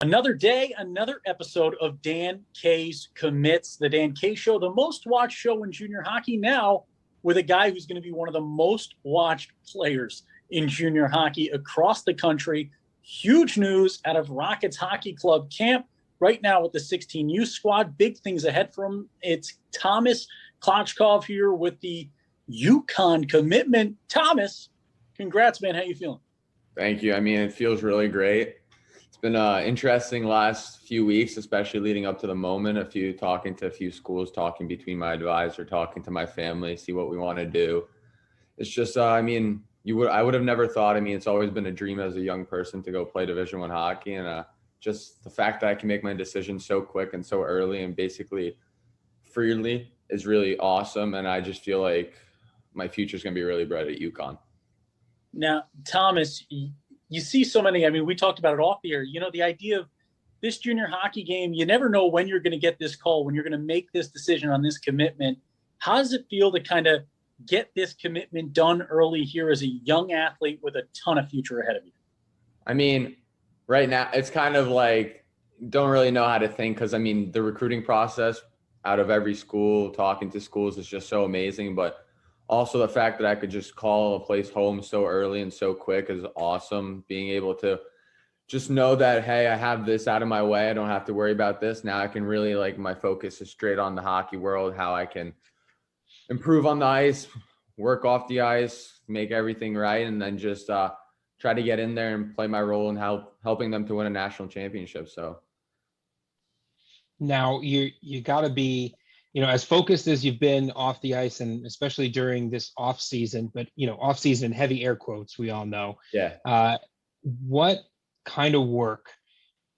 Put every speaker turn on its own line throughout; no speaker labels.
Another day, another episode of Dan K's Commits, the Dan K Show, the most watched show in junior hockey, now with a guy who's going to be one of the most watched players in junior hockey across the country. Huge news out of Rockets Hockey Club camp right now with the 16U squad. Big things ahead for him. It's Thomas Klochkov here with the UConn commitment. Thomas, congrats, man. How you feeling?
Thank you. I mean, it feels really great. It's been an interesting last few weeks, especially leading up to the moment. Talking to a few schools, talking between my advisor, talking to my family, see what we want to do. It's just, I would have never thought. I mean, it's always been a dream as a young person to go play Division I hockey, and just the fact that I can make my decision so quick and so early and basically freely is really awesome. And I just feel like my future is going to be really bright at UConn.
Now, Thomas, you see so many, we talked about it off the air, the idea of this junior hockey game, you never know when you're going to get this call, when you're going to make this decision on this commitment. How does it feel to kind of get this commitment done early here as a young athlete with a ton of future ahead of you?
I mean, right now it's kind of like, don't really know how to think because, the recruiting process out of every school, talking to schools is just so amazing. But also the fact that I could just call a place home so early and so quick is awesome. Being able to just know that, hey, I have this out of my way. I don't have to worry about this. Now I can really, my focus is straight on the hockey world, how I can improve on the ice, work off the ice, make everything right, and then just try to get in there and play my role in helping them to win a national championship. So
now you got to be, as focused as you've been off the ice, and especially during this off season, but off season, heavy air quotes, we all know.
Yeah.
What kind of work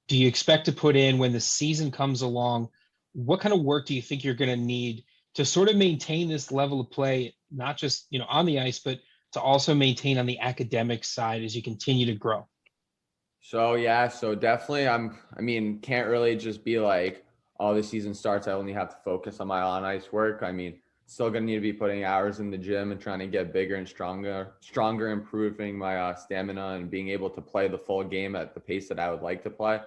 do you expect to put in when the season comes along? What kind of work do you think you're going to need to sort of maintain this level of play, not just, on the ice, but to also maintain on the academic side as you continue to grow?
So definitely can't really just be like, oh, the season starts, I only have to focus on my on-ice work. Still going to need to be putting hours in the gym and trying to get bigger and stronger, improving my stamina and being able to play the full game at the pace that I would like to play.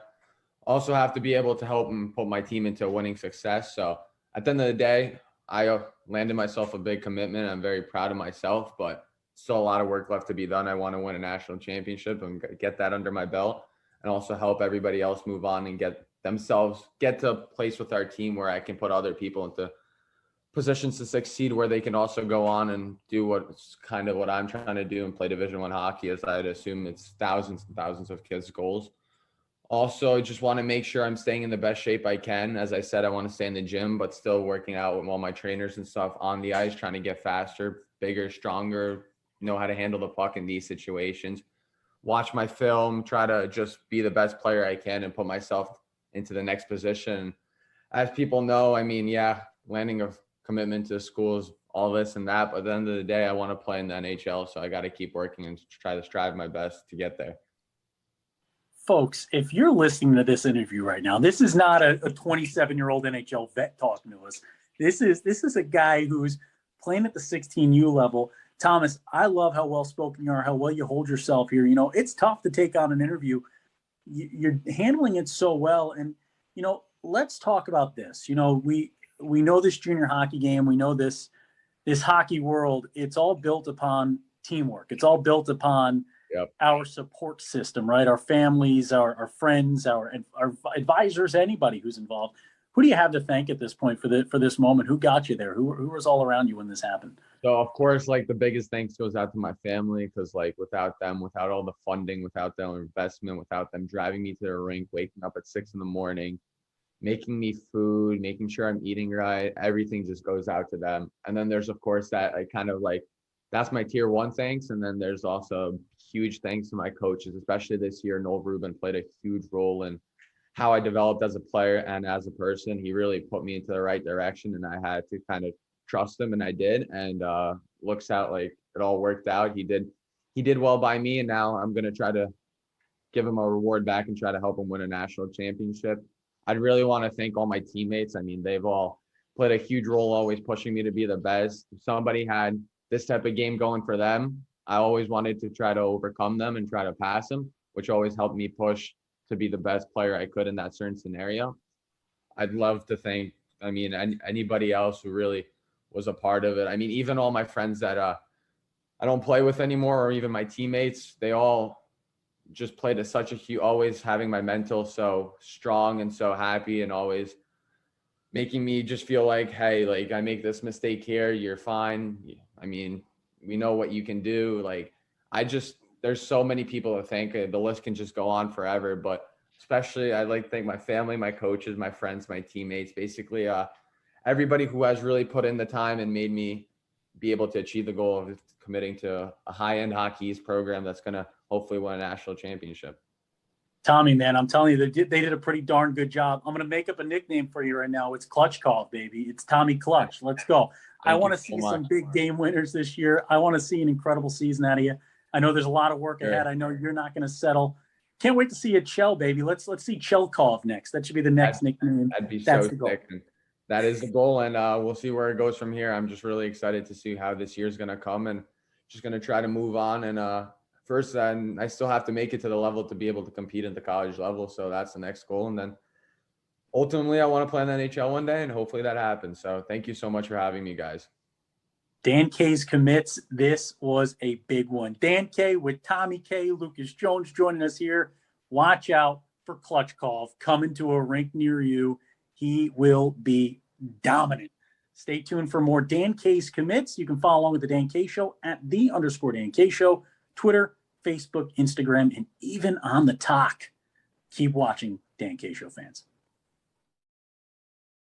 Also have to be able to help and put my team into a winning success. So at the end of the day, I landed myself a big commitment. I'm very proud of myself, but still a lot of work left to be done. I want to win a national championship and get that under my belt, and also help everybody else move on and get to a place with our team where I can put other people into positions to succeed, where they can also go on and do what's kind of what I'm trying to do and play Division I hockey, as I'd assume it's thousands and thousands of kids' goals. Also, I just want to make sure I'm staying in the best shape I can. As I said, I want to stay in the gym, but still working out with all my trainers and stuff on the ice, trying to get faster, bigger, stronger, know how to handle the puck in these situations, watch my film, try to just be the best player I can and put myself into the next position. As people know, landing a commitment to schools, all this and that, but at the end of the day, I want to play in the NHL, so I got to keep working and try to strive my best to get there.
Folks, if you're listening to this interview right now, this is not a 27-year-old NHL vet talking to us. This is a guy who's playing at the 16U level. Thomas, I love how well-spoken you are, how well you hold yourself here. It's tough to take on an interview. You're handling it so well. And, let's talk about this. We know this junior hockey game. We know this hockey world. It's all built upon teamwork. It's all built upon our support system, right? Our families, our friends, our advisors, anybody who's involved. Who do you have to thank at this point for this moment? Who got you there? Who was all around you when this happened?
So, of course, the biggest thanks goes out to my family, because, without them, without all the funding, without their investment, without them driving me to the rink, waking up at 6 a.m, making me food, making sure I'm eating right, everything just goes out to them. And then there's, of course, that that's my tier one thanks. And then there's also huge thanks to my coaches, especially this year. Noel Rubin played a huge role in how I developed as a player and as a person. He really put me into the right direction, and I had to kind of trust him, and I did. And looks out like it all worked out. He did well by me, and now I'm going to try to give him a reward back and try to help him win a national championship. I'd really want to thank all my teammates. They've all played a huge role, always pushing me to be the best. If somebody had this type of game going for them, I always wanted to try to overcome them and try to pass them, which always helped me push to be the best player I could in that certain scenario. I'd love to thank, anybody else who really was a part of it. I mean, even all my friends that I don't play with anymore, or even my teammates, they all just played at such a huge, always having my mental so strong and so happy, and always making me just feel like, hey, like, I make this mistake here, you're fine. I mean, we know what you can do. Like, there's so many people to thank. The list can just go on forever, but especially I'd like to thank my family, my coaches, my friends, my teammates, basically everybody who has really put in the time and made me be able to achieve the goal of committing to a high-end hockey program that's going to hopefully win a national championship.
Tommy, man, I'm telling you, they did a pretty darn good job. I'm going to make up a nickname for you right now. It's Klochkov, baby. It's Tommy Clutch. Let's go. I want to see some big game winners this year. I want to see an incredible season out of you. I know there's a lot of work ahead. I know you're not going to settle. Can't wait to see you, Chell, baby. Let's see Chelkov next. That should be the next nickname.
That'd be so sick. That is the goal, and we'll see where it goes from here. I'm just really excited to see how this year's going to come, and just going to try to move on. And first, I still have to make it to the level to be able to compete at the college level. So that's the next goal. And then ultimately, I want to play in the NHL one day, and hopefully that happens. So thank you so much for having me, guys.
Dan K's commits. This was a big one. Dan K with Tommy K, Lucas Jones joining us here. Watch out for Klochkov coming to a rink near you. He will be dominant. Stay tuned for more Dan K's commits. You can follow along with the Dan K Show at @Dan K Show, Twitter, Facebook, Instagram, and even on the talk. Keep watching Dan K Show, fans.